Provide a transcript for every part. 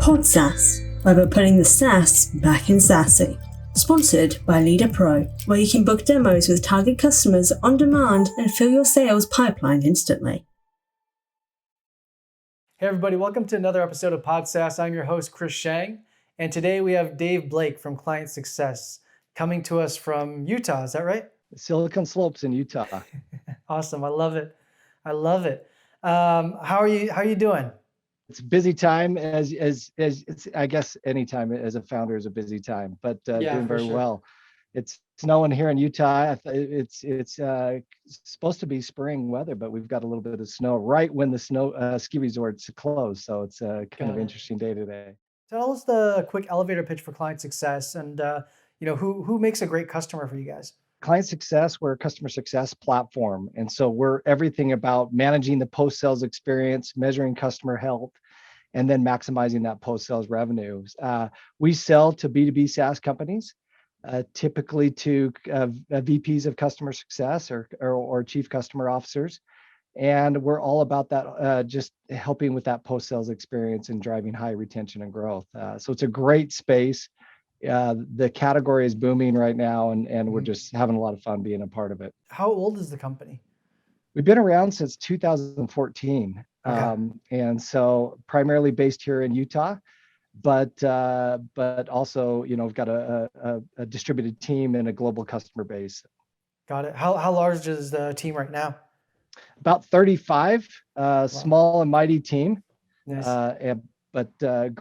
Pod SaaS, where we're putting the SaaS back in SaaSy. Sponsored by LeadrPro, where you can book demos with target customers on demand and fill your sales pipeline instantly. Hey everybody, welcome to another episode of Pod SaaS. I'm your host, Chris Shang, and today we have Dave Blake from ClientSuccess coming to us from Utah. Is that right? Silicon Slopes in Utah. Awesome, I love it. I love it. How are you doing? It's a busy time as it's, I guess any time as a founder is a busy time, but doing very well. It's snowing here in Utah. It's supposed to be spring weather, but we've got a little bit of snow right when the snow ski resorts close. So it's a kind of interesting day today. Tell us the quick elevator pitch for ClientSuccess, and who makes a great customer for you guys. ClientSuccess, we're a customer success platform. And so we're everything about managing the post-sales experience, measuring customer health, and then maximizing that post-sales revenues. We sell to B2B SaaS companies, typically to VPs of customer success or chief customer officers. And we're all about that, just helping with that post-sales experience and driving high retention and growth. So it's a great space. The category is booming right now, and we're just having a lot of fun being a part of it. How old is the company? We've been around since 2014. Okay. And so primarily based here in Utah, but also, we've got a distributed team and a global customer base. Got it. How large is the team right now? About 35, Wow. Small and mighty team. Nice. But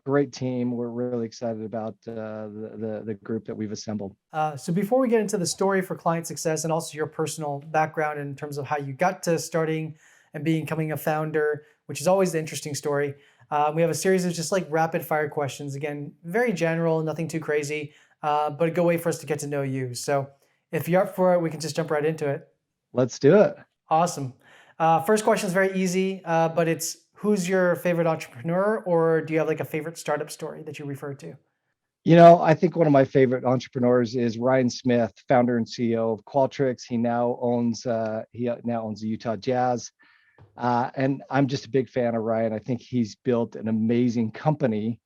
great team. We're really excited about the group that we've assembled. So before we get into the story for ClientSuccess and also your personal background in terms of how you got to starting and becoming a founder, which is always the interesting story, we have a series of just like rapid fire questions. Again, very general, nothing too crazy, but a good way for us to get to know you. So if you're up for it, we can just jump right into it. Let's do it. Awesome. First question is very easy, but it's, who's your favorite entrepreneur, or do you have like a favorite startup story that you refer to? I think one of my favorite entrepreneurs is Ryan Smith, founder and CEO of Qualtrics. He now owns the Utah Jazz. And I'm just a big fan of Ryan. I think he's built an amazing company,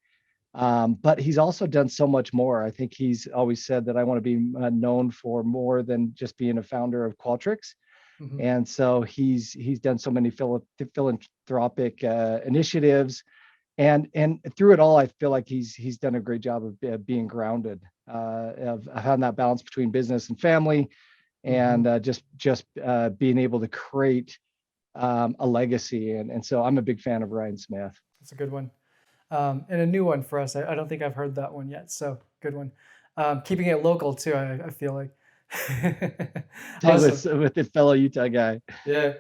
but he's also done so much more. I think he's always said that I want to be known for more than just being a founder of Qualtrics. Mm-hmm. And so he's done so many philanthropic initiatives, and through it all, I feel like he's done a great job of being grounded, of having that balance between business and family, and just being able to create a legacy. And so I'm a big fan of Ryan Smith. That's a good one, and a new one for us. I don't think I've heard that one yet. So good one. Keeping it local too. I feel like. Awesome. with the fellow Utah guy. Yeah.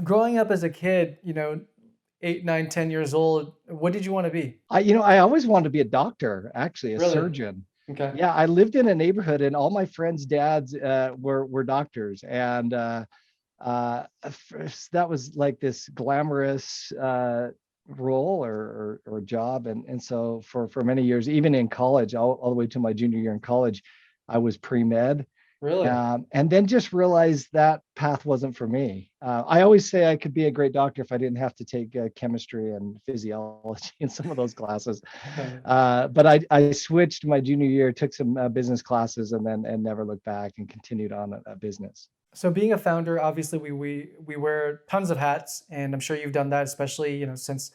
Growing up as a kid, 8, 9, 10 years old, what did you want to be? I always wanted to be a doctor, actually, a surgeon. Okay. Yeah, I lived in a neighborhood and all my friends' dads were doctors, and that was like this glamorous role or job, and so for many years, even in college, all the way to my junior year in college, I was pre-med. Really? And then just realized that path wasn't for me. I always say I could be a great doctor if I didn't have to take chemistry and physiology and some of those classes. But I switched my junior year, took some business classes, and never looked back and continued on a business. So being a founder, obviously we wear tons of hats, and I'm sure you've done that, especially since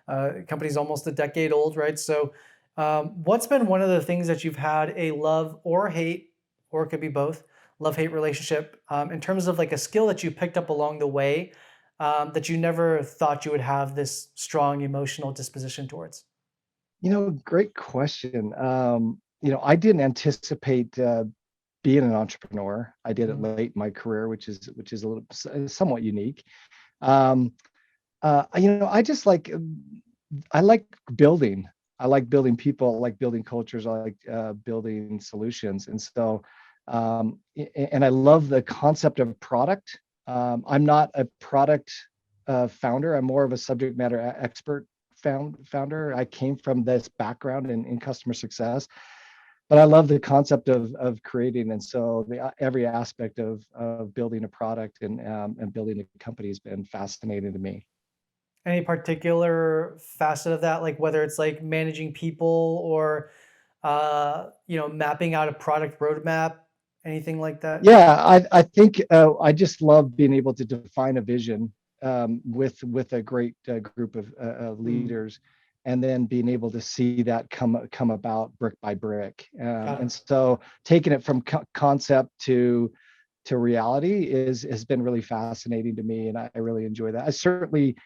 company's almost a decade old, right? So what's been one of the things that you've had a love or hate, or it could be both, love-hate relationship, in terms of like a skill that you picked up along the way that you never thought you would have this strong emotional disposition towards? Great question. I didn't anticipate being an entrepreneur. I did it late in my career, which is a little somewhat unique. I like building. I like building people. I like building cultures. I like building solutions. And so, and I love the concept of product. I'm not a product founder. I'm more of a subject matter expert founder. I came from this background in customer success, but I love the concept of creating. And so every aspect of building a product and building a company has been fascinating to me. any particular facet of that, like whether it's like managing people or mapping out a product roadmap, anything like that? Yeah, I think I just love being able to define a vision with a great group of Mm, leaders, and then being able to see that come about brick by brick. got And it. so taking it from concept to reality is has been really fascinating to me, and I really enjoy that. I certainly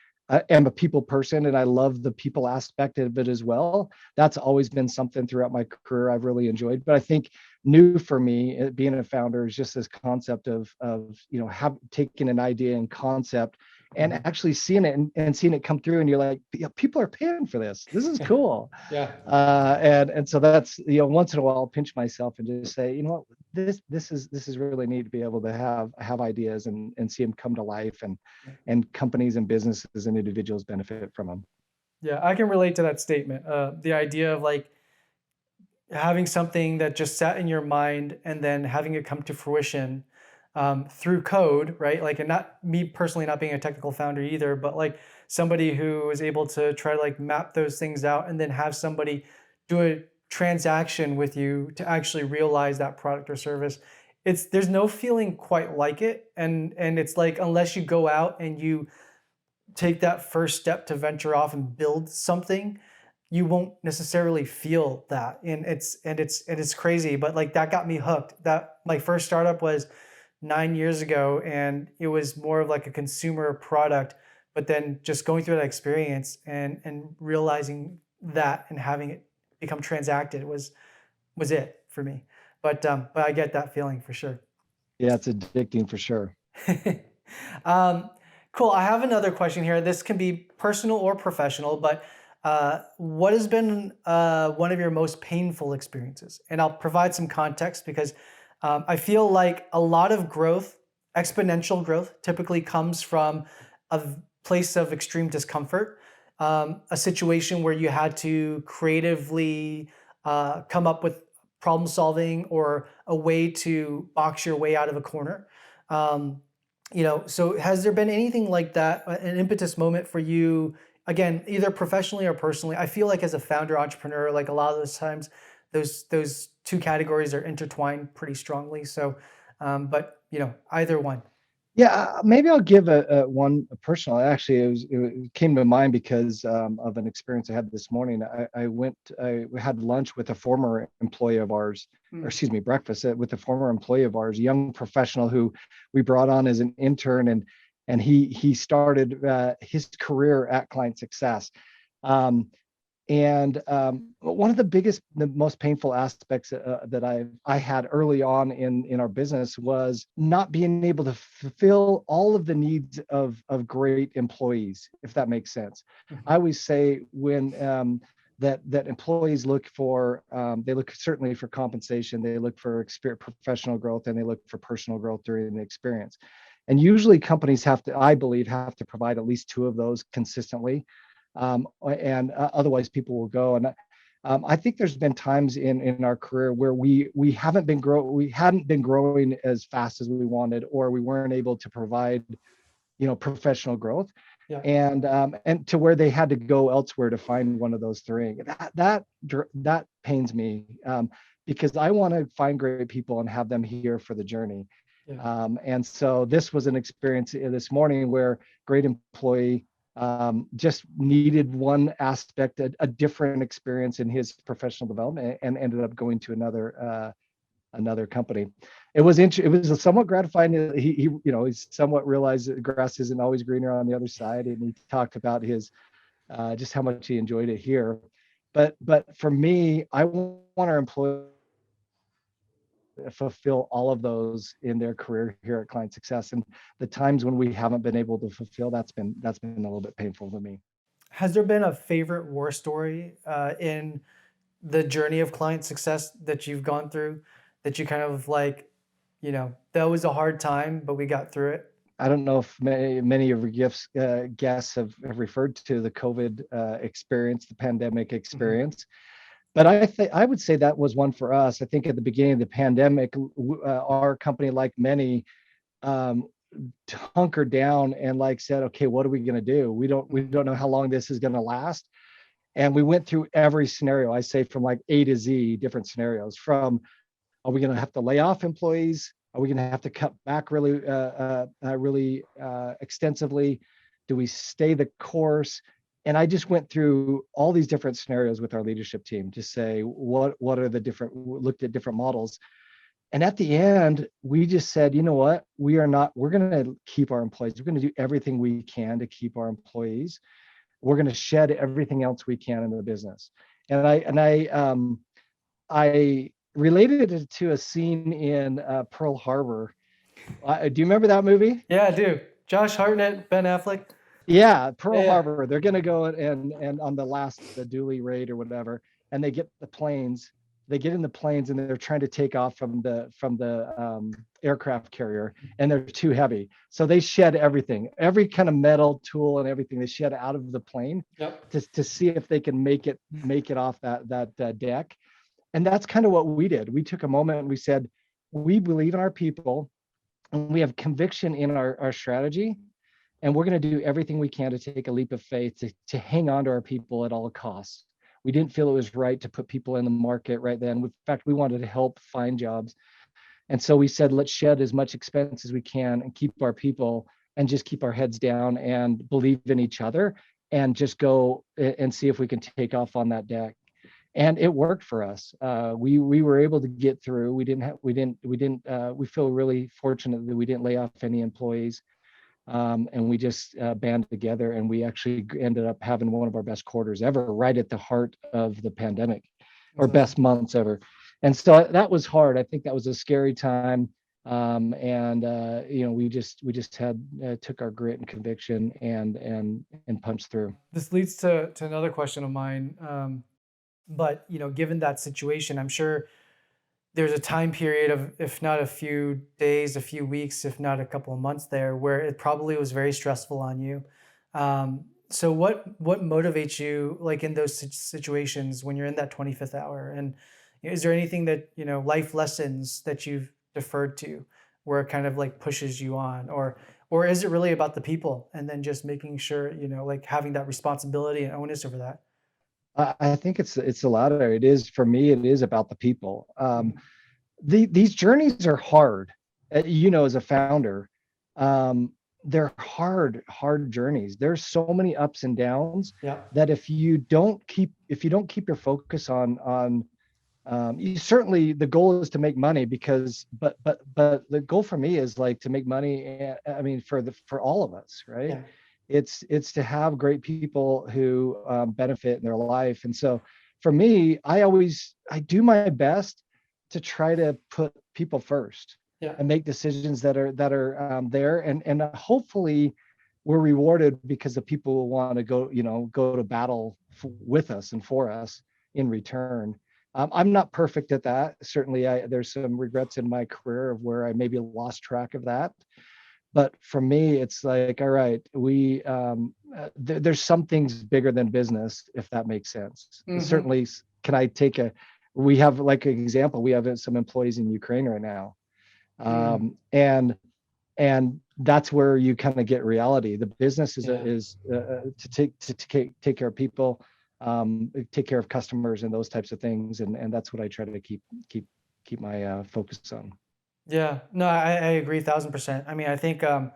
am a people person, and I love the people aspect of it as well. That's always been something throughout my career I've really enjoyed. But I think new for me, being a founder, is just this concept of have taking an idea and concept and Mhm. actually seeing it and seeing it come through, and you're like, yeah, people are paying for this. This is cool. Yeah. And so that's, once in a while I'll pinch myself and just say, you know what, this is really neat to be able to have ideas and see them come to life, and companies and businesses and individuals benefit from them. Yeah, I can relate to that statement. The idea of like having something that just sat in your mind and then having it come to fruition through code, right? Like, and not me personally, not being a technical founder either, but like somebody who is able to try to like map those things out and then have somebody do a transaction with you to actually realize that product or service. There's no feeling quite like it, and it's like unless you go out and you take that first step to venture off and build something, you won't necessarily feel that. And it's crazy, but like that got me hooked. That my first startup was 9 years ago, and it was more of like a consumer product. But then just going through that experience and realizing that and having it become transacted was it for me. But I get that feeling for sure. Yeah, it's addicting for sure. um, cool. I have another question here. This can be personal or professional, but what has been one of your most painful experiences? And I'll provide some context because I feel like a lot of growth, exponential growth, typically comes from a place of extreme discomfort, a situation where you had to creatively come up with problem solving or a way to box your way out of a corner. Um, so has there been anything like that, an impetus moment for you, again, either professionally or personally? I feel like as a founder entrepreneur, like a lot of those times, those two categories are intertwined pretty strongly. So, but either one. Yeah, maybe I'll give a one a personal. Actually, it came to mind because of an experience I had this morning. I had lunch with a former employee of ours, or Mm, excuse me, breakfast with a former employee of ours, a young professional who we brought on as an intern, and he started his career at ClientSuccess. Um, and one of the most painful aspects that I had early on in our business was not being able to fulfill all of the needs of great employees, if that makes sense. mhm. I always say when that employees look for they look certainly for compensation, they look for professional growth, and they look for personal growth during the experience. And usually companies I believe, have to provide at least two of those consistently, and otherwise people will go. And I think there's been times in our career where we hadn't been growing as fast as we wanted, or we weren't able to provide professional growth, Yeah. and to where they had to go elsewhere to find one of those three. That pains me, because I want to find great people and have them here for the journey. Yeah. And so this was an experience this morning where great employee just needed one aspect, a different experience in his professional development, and ended up going to another company. It was somewhat gratifying. He's somewhat realized that the grass isn't always greener on the other side, and he talked about his just how much he enjoyed it here. But for me, I want our employees fulfill all of those in their career here at ClientSuccess. And the times when we haven't been able to fulfill, that's been a little bit painful to me. Has there been a favorite war story in the journey of client success that you've gone through that you kind of like, that was a hard time, but we got through it? I don't know if many of your guests have referred to the COVID experience, the pandemic Mhm. experience. But I would say that was one for us. I think at the beginning of the pandemic, our company, like many, hunkered down and like said, okay, what are we going to do? We don't know how long this is going to last. And we went through every scenario, I say from like A to Z, different scenarios. From, are we going to have to lay off employees? Are we going to have to cut back really extensively? Do we stay the course? And I just went through all these different scenarios with our leadership team to say, what are the different, looked at different models. And at the end, we just said, you know what, we're going to keep our employees. We're going to do everything we can to keep our employees. We're going to shed everything else we can in the business. And I related it to a scene in Pearl Harbor. Do you remember that movie? Yeah, I do. Josh Hartnett, Ben Affleck. Yeah, Pearl Yeah. Harbor. They're going to go and on the Dooley raid or whatever, and they get the planes. They get in the planes and they're trying to take off from the aircraft carrier, and they're too heavy. So they shed everything, every kind of metal tool and everything. They shed out of the plane to see if they can make it off that deck. And that's kind of what we did. We took a moment and we said, we believe in our people, and we have conviction in our strategy. And we're going to do everything we can to take a leap of faith to hang on to our people at all costs. We didn't feel it was right to put people in the market right then. In fact, we wanted to help find jobs. And so we said, let's shed as much expense as we can and keep our people and just keep our heads down and believe in each other and just go and see if we can take off on that deck. And it worked for us. We were able to get through. We feel really fortunate that we didn't lay off any employees. And we just banded together, and we actually ended up having one of our best quarters ever, right at the heart of the pandemic, or best months ever. And so that was hard. I think that was a scary time. We just took our grit and conviction and punched through. This leads to another question of mine. But given that situation, I'm sure there's a time period of, if not a few days, a few weeks, if not a couple of months there, where it probably was very stressful on you. So what motivates you, like in those situations when you're in that 25th hour? And is there anything that, life lessons that you've deferred to where it kind of like pushes you on, or is it really about the people and then just making sure, like having that responsibility and onus over that? I think it's the latter. It is, for me, it is about the people. These journeys are hard, as a founder. They're hard journeys. There's so many ups and downs that if you don't keep your focus on certainly the goal is to make money, but the goal for me is like to make money. I mean, for all of us, right? Yeah. It's to have great people who benefit in their life. And so for me, I do my best to try to put people first and make decisions that are there. And hopefully we're rewarded because the people will want to go to battle with us and for us in return. I'm not perfect at that. Certainly there's some regrets in my career of where I maybe lost track of that. But for me, it's like, all right, there's some things bigger than business, if that makes sense. Mm-hmm. Certainly, we have like an example, we have some employees in Ukraine right now. And that's where you kind of get reality. The business is to take care of people, take care of customers and those types of things. And that's what I try to keep my focus on. Yeah, no, I agree 1,000%. I mean, I think, I've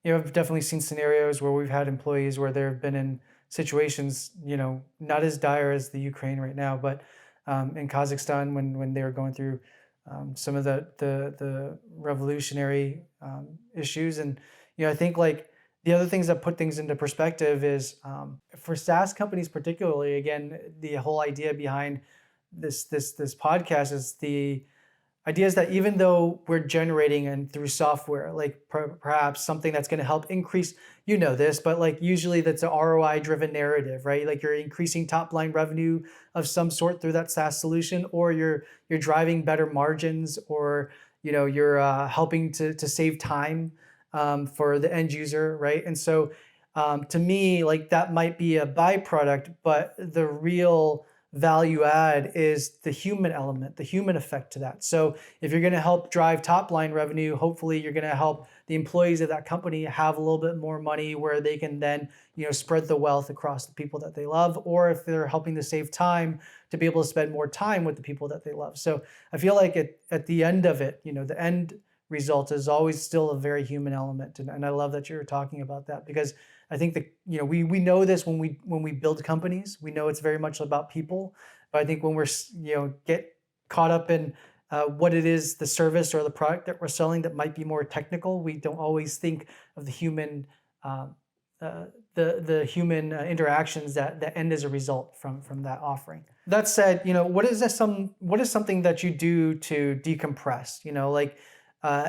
definitely seen scenarios where we've had employees where they've been in situations, not as dire as the Ukraine right now, but in Kazakhstan when they were going through some of the revolutionary issues. And, I think like the other things that put things into perspective is for SaaS companies particularly, again, the whole idea behind this podcast is the idea is that even though we're generating and through software, like perhaps something that's going to help increase, this, but like usually that's an ROI driven narrative, right? Like you're increasing top line revenue of some sort through that SaaS solution, or you're driving better margins, or, you're helping to save time for the end user, right? And so to me, like that might be a byproduct, but the real value add is the human element, the human effect to that. So if you're going to help drive top line revenue, hopefully you're going to help the employees of that company have a little bit more money where they can then, spread the wealth across the people that they love, or if they're helping to save time, to be able to spend more time with the people that they love. So I feel like at the end of it, the end result is always still a very human element. And I love that you're talking about that, because I think that, we know this when we build companies, we know it's very much about people. But I think when we're, get caught up in what it is, the service or the product that we're selling that might be more technical, we don't always think of the human, the human interactions that end as a result from that offering. That said, what is something that you do to decompress? Like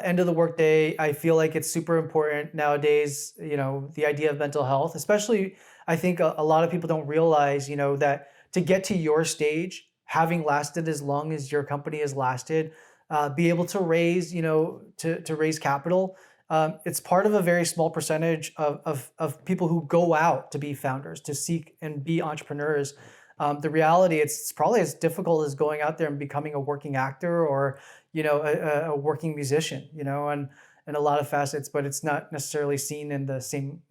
end of the workday, I feel like it's super important nowadays. The idea of mental health, especially, I think a lot of people don't realize, that to get to your stage, having lasted as long as your company has lasted, be able to raise, to raise capital. It's part of a very small percentage of people who go out to be founders, to seek and be entrepreneurs. The reality, it's probably as difficult as going out there and becoming a working actor or, a working musician, and a lot of facets, but it's not necessarily seen in the same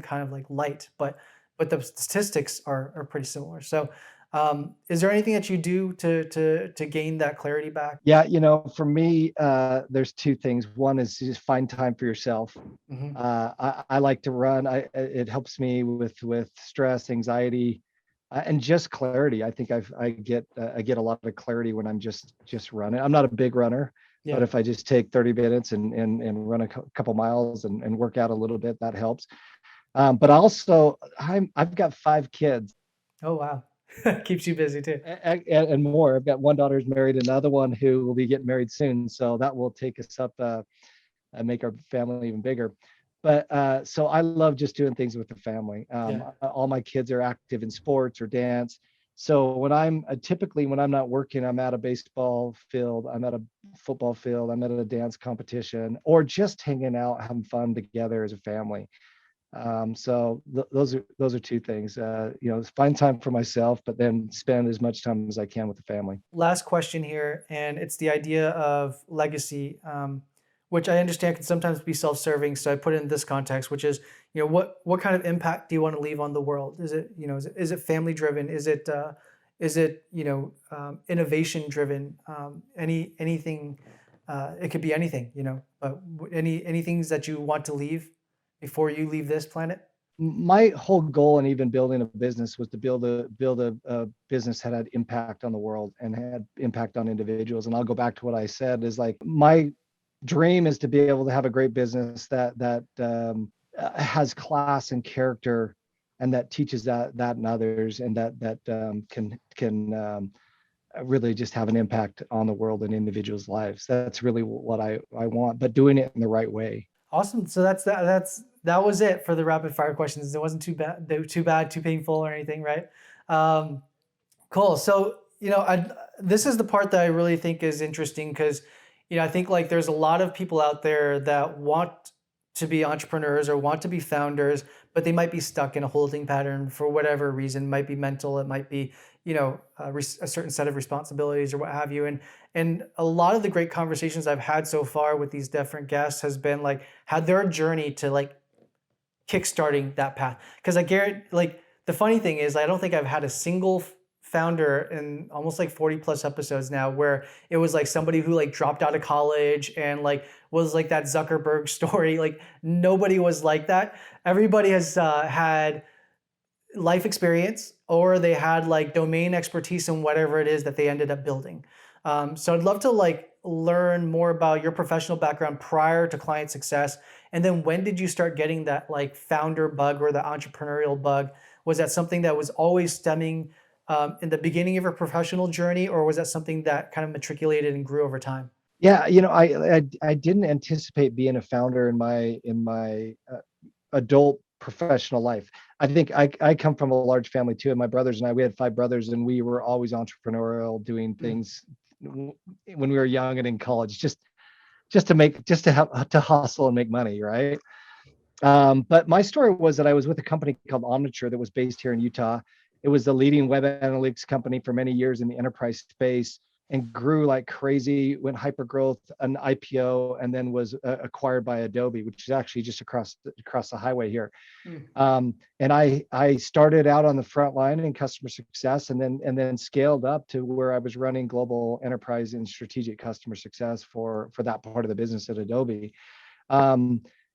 kind of like light, but the statistics are pretty similar. So is there anything that you do to gain that clarity back? Yeah, for me, there's two things. One is to just find time for yourself. Mm-hmm. I like to run. It helps me with stress, anxiety, and just clarity. I think I get a lot of clarity when I'm just running. I'm not a big runner, Yeah. but if I just take 30 minutes and run a couple miles and work out a little bit, that helps. But also, I've got 5 kids. Oh, wow. Keeps you busy too. And more. I've got one daughter who's married, another one who will be getting married soon. So that will take us up and make our family even bigger. But so I love just doing things with the family. All my kids are active in sports or dance. So when I'm not working, I'm at a baseball field, I'm at a football field, I'm at a dance competition, or just hanging out, having fun together as a family. So those are two things. Find time for myself, but then spend as much time as I can with the family. Last question here, and it's the idea of legacy, which I understand can sometimes be self-serving. So I put it in this context, which is, what kind of impact do you want to leave on the world? Is it, is it family driven? Is it innovation driven? Anything? It could be anything, but any things that you want to leave before you leave this planet? My whole goal in even building a business was to build a business that had impact on the world and had impact on individuals. And I'll go back to what I said is like, my dream is to be able to have a great business that has class and character, and that teaches that in others, and that can really just have an impact on the world and individuals' lives. That's really what I want, but doing it in the right way. Awesome. So that was it for the rapid fire questions. It wasn't too bad, too painful or anything, right? Cool. So, this is the part that I really think is interesting because, I think like there's a lot of people out there that want to be entrepreneurs or want to be founders, but they might be stuck in a holding pattern for whatever reason. It might be mental. It might be, a certain set of responsibilities or what have you. And a lot of the great conversations I've had so far with these different guests has been like, had their journey to like kickstarting that path. Because I guarantee, like, the funny thing is, I don't think I've had a single founder in almost like 40 plus episodes now where it was like somebody who like dropped out of college and like was like that Zuckerberg story. Like nobody was like that. Everybody has had life experience, or they had like domain expertise in whatever it is that they ended up building. So I'd love to like learn more about your professional background prior to ClientSuccess. And then when did you start getting that like founder bug or the entrepreneurial bug? Was that something that was always stemming in the beginning of your professional journey, or was that something that kind of matriculated and grew over time? Yeah, I didn't anticipate being a founder in my adult professional life. I think I come from a large family too, and my brothers and I, we had 5 brothers, and we were always entrepreneurial, doing things when we were young and in college, just to hustle and make money, right? But my story was that I was with a company called Omniture that was based here in Utah. It was the leading web analytics company for many years in the enterprise space. and grew like crazy, went hyper growth, an IPO, and then was acquired by Adobe, which is actually just across the highway here. And I started out on the front line in customer success, and then scaled up to where I was running global enterprise and strategic customer success for that part of the business at Adobe.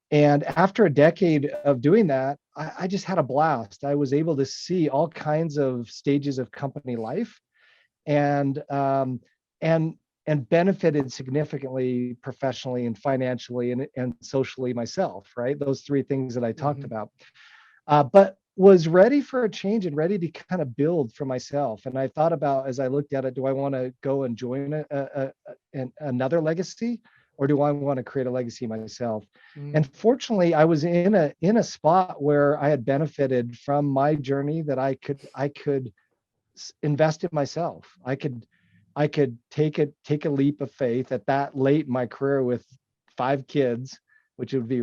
And after a decade of doing that, I just had a blast. I was able to see all kinds of stages of company life, and and benefited significantly professionally and financially and socially myself, right? Those three things that I talked about. But was ready for a change and ready to kind of build for myself. And I thought about, as I looked at it, do I want to go and join another legacy, or do I want to create a legacy myself? And fortunately, I was in a spot where I had benefited from my journey, that I could invest in myself. I could take a leap of faith at that late in my career with 5 kids, which would be,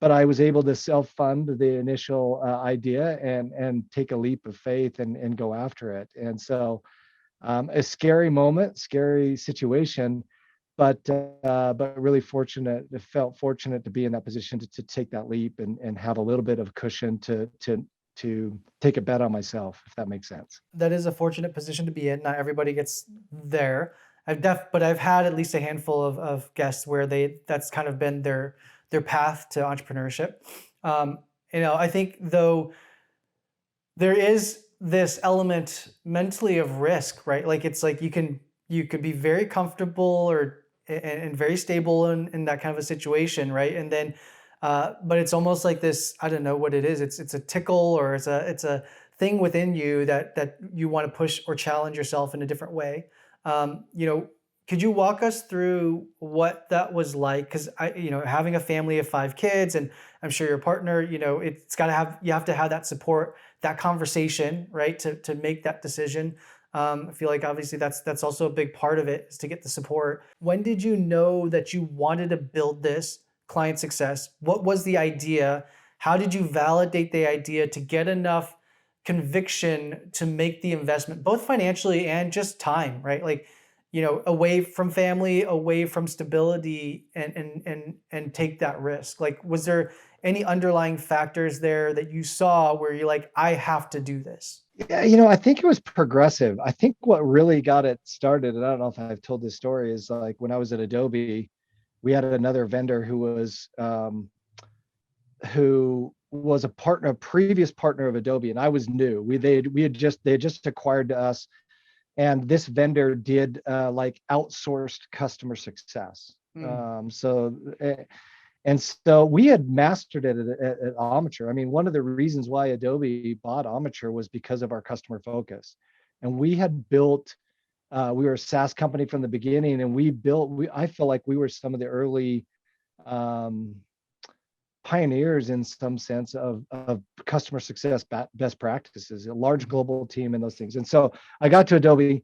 but I was able to self-fund the initial idea and take a leap of faith and go after it. And so a scary moment, scary situation, but really fortunate. I felt fortunate to be in that position to take that leap and have a little bit of cushion to take a bet on myself, if that makes sense. That is a fortunate position to be in. Not everybody gets there. But I've had at least a handful of guests where that's kind of been their path to entrepreneurship. I think though there is this element mentally of risk, right? Like it's like you could be very comfortable and very stable in that kind of a situation, right? And then, but it's almost like this. I don't know what it is. It's a tickle, or it's a thing within you that you want to push or challenge yourself in a different way. Could you walk us through what that was like? Because having a family of 5 kids, and I'm sure your partner, you have to have that support, that conversation, right, to make that decision. I feel like obviously that's also a big part of it, is to get the support. When did you know that you wanted to build this ClientSuccess? What was the idea? How did you validate the idea to get enough conviction to make the investment, both financially and just time, right? Like, away from family, away from stability, and take that risk? Like, was there any underlying factors there that you saw where you're like, I have to do this? Yeah, I think it was progressive. I think what really got it started, and I don't know if I've told this story, is like when I was at Adobe, we had another vendor who was a previous partner of Adobe, and I was new. They had just acquired us, and this vendor did like outsourced customer success. So we had mastered it at Omniture. I mean, one of the reasons why Adobe bought Omniture was because of our customer focus. And we had built, we were a SaaS company from the beginning, and I feel like we were some of the early pioneers in some sense of customer success best practices, a large global team and those things. And so I got to Adobe.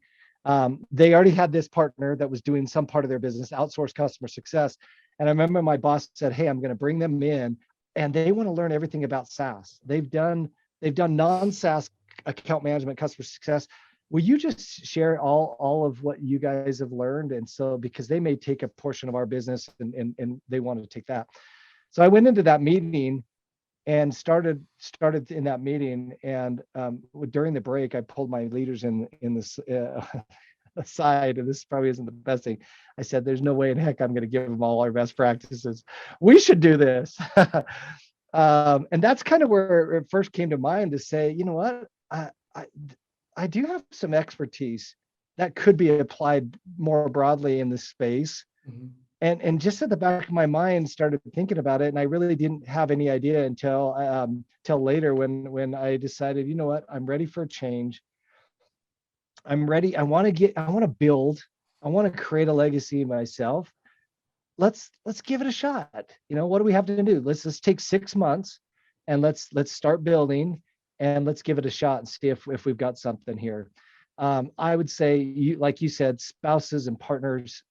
They already had this partner that was doing some part of their business, outsourced customer success. And I remember my boss said, "Hey, I'm going to bring them in, and they want to learn everything about SaaS. They've done non-SaaS account management, customer success. Will you just share all of what you guys have learned?" And so, because they may take a portion of our business, and they wanted to take that. So I went into that meeting and started in that meeting. And during the break, I pulled my leaders in this aside, and this probably isn't the best thing. I said, "There's no way in heck I'm going to give them all our best practices. We should do this." And that's kind of where it first came to mind, to say, you know what, I do have some expertise that could be applied more broadly in this space. And just at the back of my mind, started thinking about it, and I really didn't have any idea until later, when I decided, you know what, I'm ready for a change. I'm ready. I want to build. I want to create a legacy myself. Let's give it a shot. What do we have to do? Let's take 6 months, and let's start building, and let's give it a shot and see if we've got something here. I would say, like you said, spouses and partners,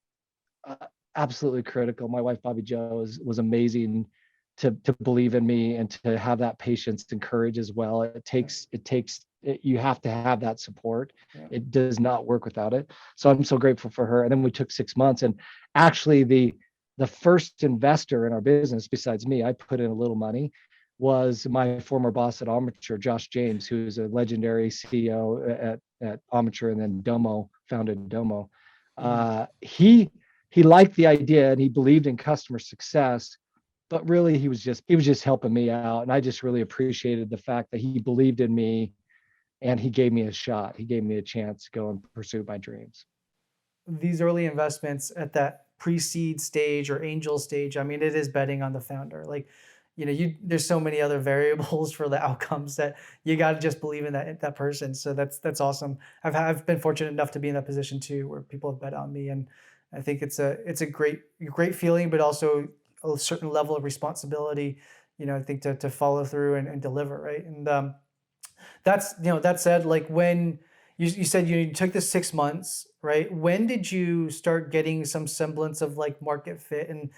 absolutely critical. My wife, Bobby Jo, was amazing to believe in me and to have that patience and courage as well. It takes you have to have that support. Yeah. It does not work without it. So I'm so grateful for her. And then we took 6 months, and actually the first investor in our business, besides me, I put in a little money, was my former boss at Omniture, Josh James, who's a legendary CEO at Omniture and then Domo, founded Domo. He liked the idea and he believed in customer success, but really he was just helping me out. And I just really appreciated the fact that he believed in me and he gave me a shot. He gave me a chance to go and pursue my dreams. These early investments at that pre-seed stage or angel stage, I mean, it is betting on the founder. Like, there's so many other variables for the outcomes that you got to just believe in that person. So that's awesome. I've been fortunate enough to be in that position too, where people have bet on me, and I think it's a great feeling, but also a certain level of responsibility. I think to follow through and deliver, right? And that said, like when you said you took the 6 months, right? When did you start getting some semblance of like market fit, and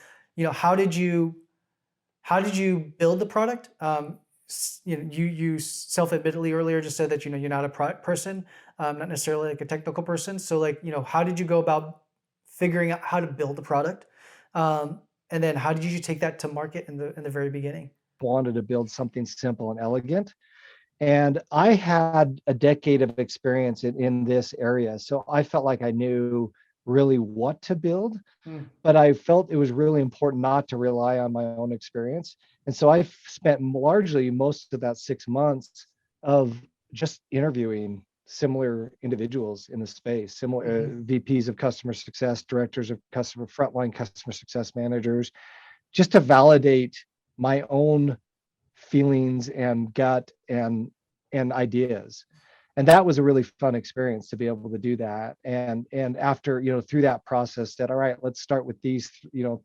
how did you build the product? You self-admittedly earlier just said that you're not a product person, not necessarily like a technical person. So like how did you go about figuring out how to build the product, and then how did you take that to market in the very beginning? Wanted to build something simple and elegant. And I had a decade of experience in this area. So I felt like I knew really what to build, but I felt it was really important not to rely on my own experience. And so I spent largely most of that 6 months of just interviewing similar individuals in the space, similar VPs of customer success, directors of frontline customer success managers, just to validate my own feelings and gut and ideas. And that was a really fun experience to be able to do that. And after through that process, said, all right, let's start with these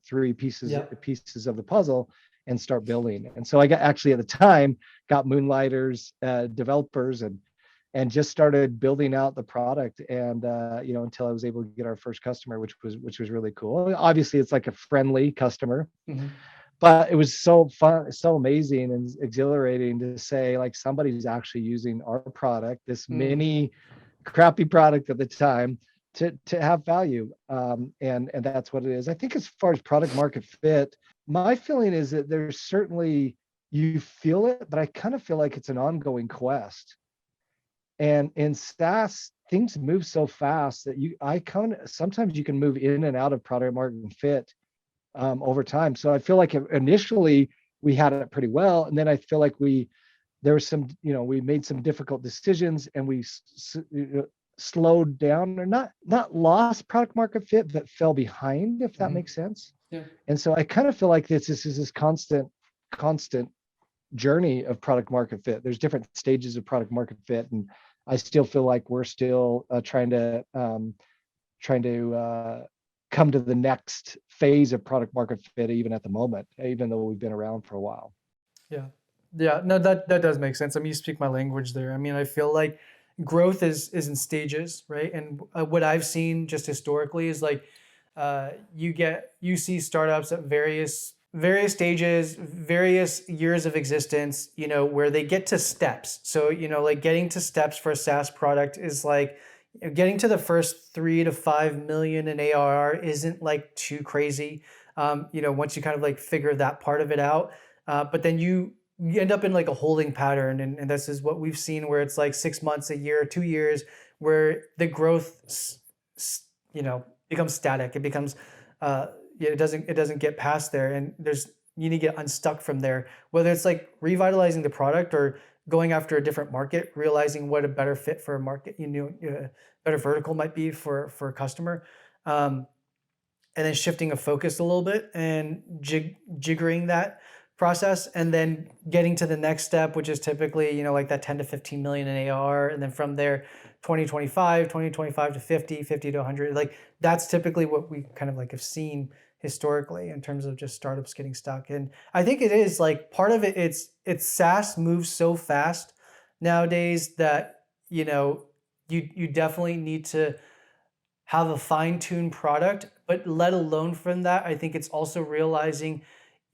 three pieces of the puzzle and start building. And so I got actually at the time got moonlighters, developers, and just started building out the product, and until I was able to get our first customer, which was really cool. Obviously it's like a friendly customer. But it was so fun, so amazing and exhilarating to say like somebody's actually using our product, this mini crappy product at the time, to have value. And that's what it is. I think as far as product market fit, my feeling is that there's certainly, you feel it, but I kind of feel like it's an ongoing quest. And in SaaS, things move so fast that sometimes you can move in and out of product market fit over time. So I feel like initially we had it pretty well, and then I feel like we made some difficult decisions, and we slowed down, or not lost product market fit, but fell behind, if that makes sense. Yeah. And so I kind of feel like this is this constant journey of product market fit. There's different stages of product market fit, and I still feel like we're still trying to come to the next phase of product market fit, even at the moment, even though we've been around for a while. Yeah, no, that does make sense. I mean, you speak my language there. I mean, I feel like growth is in stages, right? And what I've seen just historically is like you see startups at various stages, various years of existence, where they get to steps. So, like getting to steps for a SaaS product is like getting to the first 3 to 5 million in ARR isn't like too crazy. Once you kind of like figure that part of it out, but then you end up in like a holding pattern. And this is what we've seen, where it's like 6 months, a year, 2 years, where the growth, becomes static. It becomes, it doesn't get past there. And you need to get unstuck from there, whether it's like revitalizing the product or going after a different market, realizing what a better fit for a market, better vertical might be for a customer. And then shifting a focus a little bit and jiggering that process, and then getting to the next step, which is typically, like that 10 to 15 million in ARR. And then from there, 2025 to 50 to 100, like that's typically what we kind of like have seen historically in terms of just startups getting stuck. And I think it is like part of it, it's SaaS moves so fast nowadays that, you definitely need to have a fine-tuned product, but let alone from that, I think it's also realizing,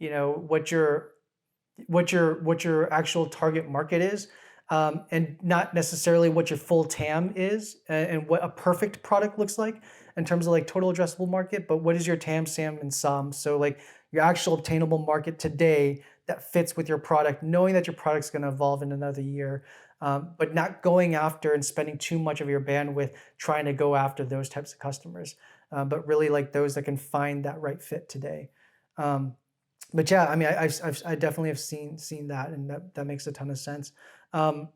what your actual target market is, and not necessarily what your full TAM is and what a perfect product looks like in terms of like total addressable market, but what is your TAM, SAM, and SUM? So like your actual obtainable market today that fits with your product, knowing that your product's going to evolve in another year, but not going after and spending too much of your bandwidth trying to go after those types of customers, but really like those that can find that right fit today. But yeah, I mean, I definitely have seen that, and that makes a ton of sense. Um,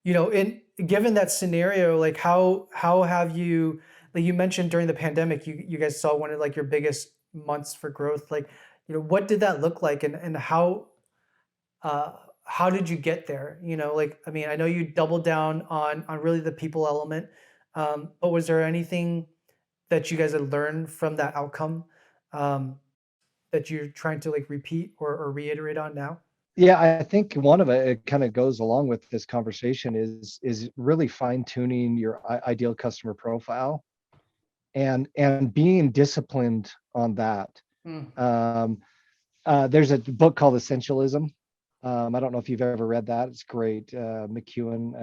in given that scenario, like how have you, like you mentioned during the pandemic, you guys saw one of like your biggest months for growth. Like, what did that look like, and uh, how did you get there? Like, I mean, I know you doubled down on really the people element, but was there anything that you guys had learned from that outcome? Um, that you're trying to like repeat or reiterate on now? Yeah, I think one of it kind of goes along with this conversation is really fine tuning your ideal customer profile and being disciplined on that. Mm. Um, there's a book called Essentialism. I don't know if you've ever read that. It's great. McEwen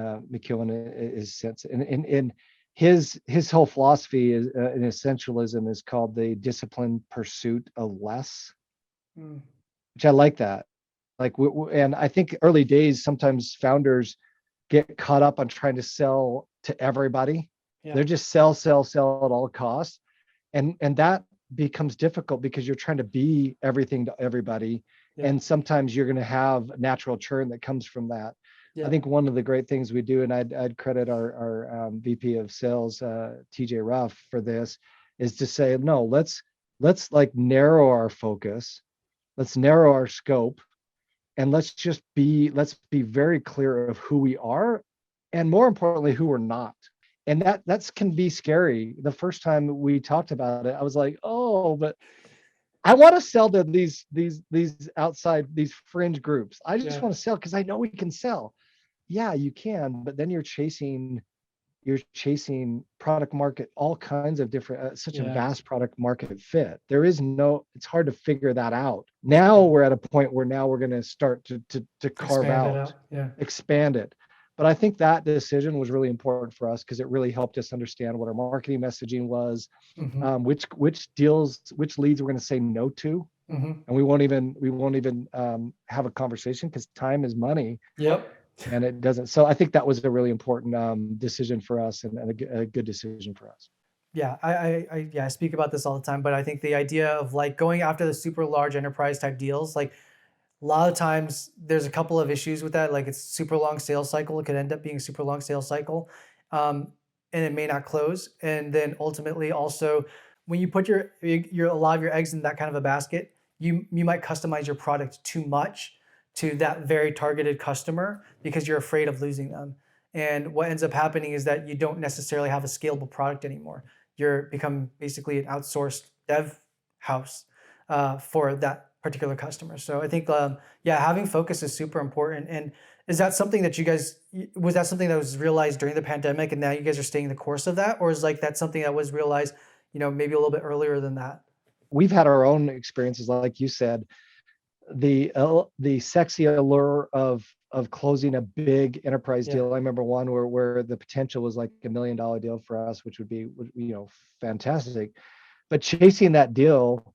is sense, and his whole philosophy is in essentialism is called the disciplined pursuit of less, Mm. which I like that. Like, and I think early days sometimes founders get caught up on trying to sell to everybody. Yeah. They're just sell, sell, sell at all costs, and that becomes difficult because you're trying to be everything to everybody, Yeah. and sometimes you're going to have natural churn that comes from that. Yeah. I think one of the great things we do, and I'd credit our VP of Sales, TJ Ruff, for this, is to say no. Let's like narrow our focus. Let's narrow our scope, and let's be very clear of who we are, and more importantly, who we're not. And that's can be scary. The first time we talked about it, I was like, oh, but I want to sell to these outside, these fringe groups. I just want to sell because I know we can sell. Yeah, you can, but then you're chasing product market, all kinds of different, such a vast product market fit. There is no, it's hard to figure that out. Now we're at a point where now we're going to start to carve out, expand it. But I think that decision was really important for us because it really helped us understand what our marketing messaging was, which leads we're going to say no to. And we won't even have a conversation because time is money. Yep. And it doesn't. So I think that was a really important decision for us, and a good decision for us. Yeah, I speak about this all the time, but I think the idea of like going after the super large enterprise type deals, like a lot of times there's a couple of issues with that. Like it's super long sales cycle. It could end up being a super long sales cycle, and it may not close. And then ultimately also when you put your a lot of your eggs in that kind of a basket, you might customize your product too much to that very targeted customer because you're afraid of losing them. And what ends up happening is that you don't necessarily have a scalable product anymore. You're become basically an outsourced dev house for that particular customer. So I think, having focus is super important. And is that something that was that something that was realized during the pandemic and now you guys are staying the course of that? Or is like that something that was realized, maybe a little bit earlier than that? We've had our own experiences, like you said, the sexy allure of closing a big enterprise deal. I remember one where the potential was like $1 million deal for us, which would be, fantastic. But chasing that deal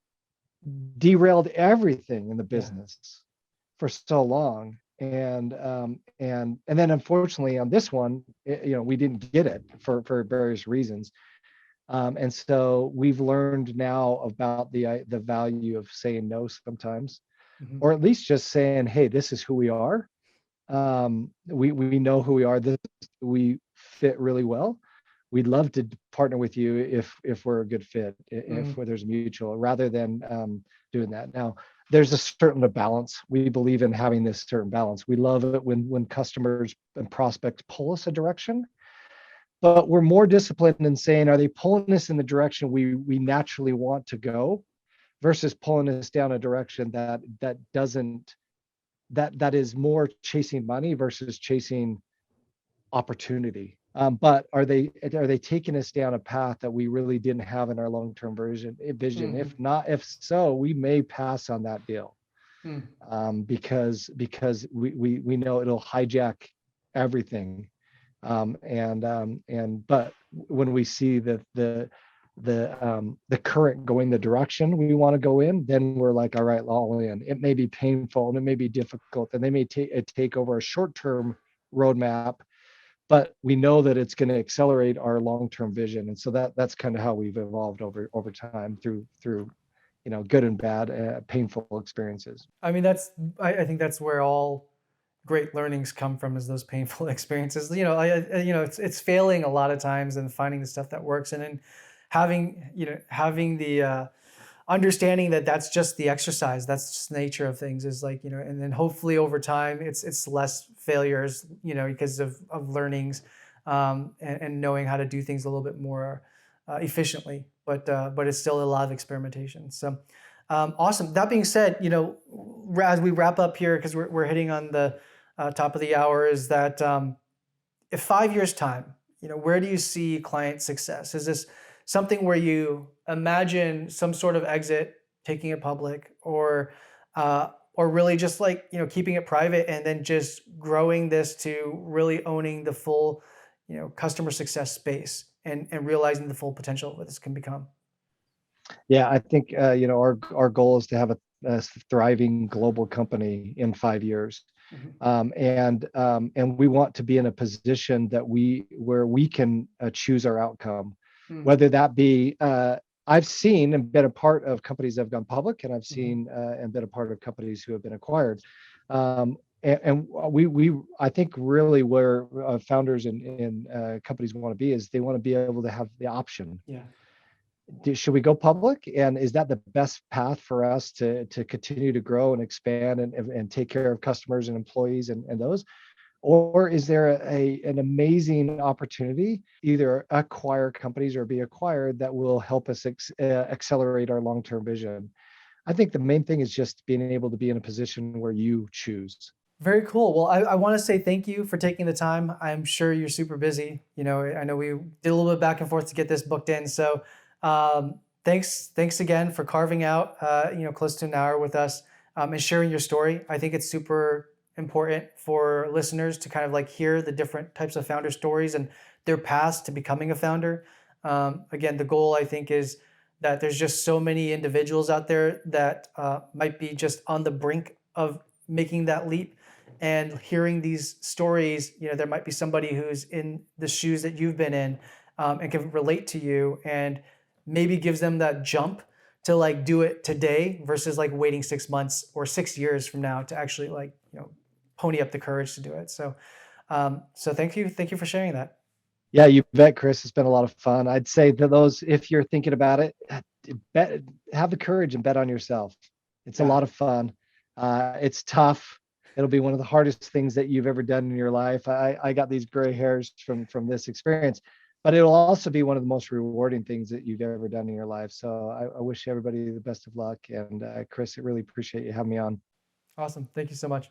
derailed everything in the business for so long. And then unfortunately on this one, we didn't get it for various reasons. And so we've learned now about the value of saying no sometimes, or at least just saying, hey, this is who we are. We know who we are. We fit really well. We'd love to partner with you if we're a good fit, if there's mutual, rather than doing that. Now, there's a certain balance. We believe in having this certain balance. We love it when customers and prospects pull us a direction, but we're more disciplined in saying, are they pulling us in the direction we naturally want to go, versus pulling us down a direction that is more chasing money versus chasing opportunity. But are they taking us down a path that we really didn't have in our long-term vision? If so, we may pass on that deal, because we know it'll hijack everything. But when we see that the current going the direction we want to go in, then we're like, all right, all in. It may be painful and it may be difficult, and they may take over a short-term roadmap, but we know that it's going to accelerate our long-term vision. And so that's kind of how we've evolved over time through good and bad, painful experiences. I mean, I think that's where all great learnings come from, is those painful experiences. It's failing a lot of times and finding the stuff that works, and then having the understanding that that's just the exercise, that's just the nature of things, is like, and then hopefully over time it's less failures, because of learnings, and knowing how to do things a little bit more efficiently, but it's still a lot of experimentation. So awesome. That being said, as we wrap up here, because we're hitting on the top of the hour, is that if 5 years time, where do you see client success? Is this something where you imagine some sort of exit, taking it public, or really just like, keeping it private and then just growing this to really owning the full, customer success space, and realizing the full potential that this can become? Yeah, I think our goal is to have a thriving global company in 5 years. And we want to be in a position where we can choose our outcome, whether that be, I've seen and been a part of companies that have gone public, and I've seen and been a part of companies who have been acquired. And I think really where founders and companies want to be is they want to be able to have the option. Yeah. Should we go public? And is that the best path for us to continue to grow and expand and take care of customers and employees and those? Or is there an amazing opportunity, either acquire companies or be acquired, that will help us accelerate our long-term vision? I think the main thing is just being able to be in a position where you choose. Very cool. Well, I want to say thank you for taking the time. I'm sure you're super busy. I know we did a little bit back and forth to get this booked in. So thanks again for carving out close to an hour with us, and sharing your story. I think it's super important for listeners to kind of like hear the different types of founder stories and their paths to becoming a founder. Again, the goal, I think, is that there's just so many individuals out there that might be just on the brink of making that leap. And hearing these stories, there might be somebody who's in the shoes that you've been in, and can relate to you, and maybe gives them that jump to like do it today versus like waiting 6 months or 6 years from now to actually like, pony up the courage to do it. So thank you for sharing that. Yeah, you bet, Chris. It's been a lot of fun. I'd say to those, if you're thinking about it, have the courage and bet on yourself. It's a lot of fun. It's tough. It'll be one of the hardest things that you've ever done in your life. I got these gray hairs from this experience, but it'll also be one of the most rewarding things that you've ever done in your life. So I wish everybody the best of luck. And Chris, I really appreciate you having me on. Awesome. Thank you so much.